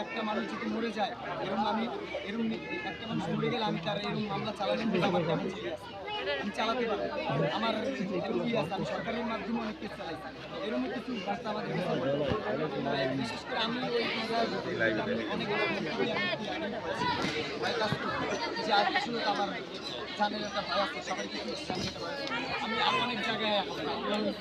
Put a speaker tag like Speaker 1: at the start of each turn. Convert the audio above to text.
Speaker 1: একটা মানুষ যদি মরে যায় এরকম আমি এরকম একটা মানুষ মরে গেলে আমি তার এরকম মামলা চালানোর আমি চালাতে পারবো। আমার কি আছে, আমি সরকারের মাধ্যমে অনেক কেস চালাইছি, এরকম কিছু রাস্তা আমাদের বিশেষ করে আমি ওই অনেক যে আসলে আমার জানের একটা ভয় আছে, সবাই কিছু জানতে পারে। আমি আরো অনেক জায়গায় আমি অনেক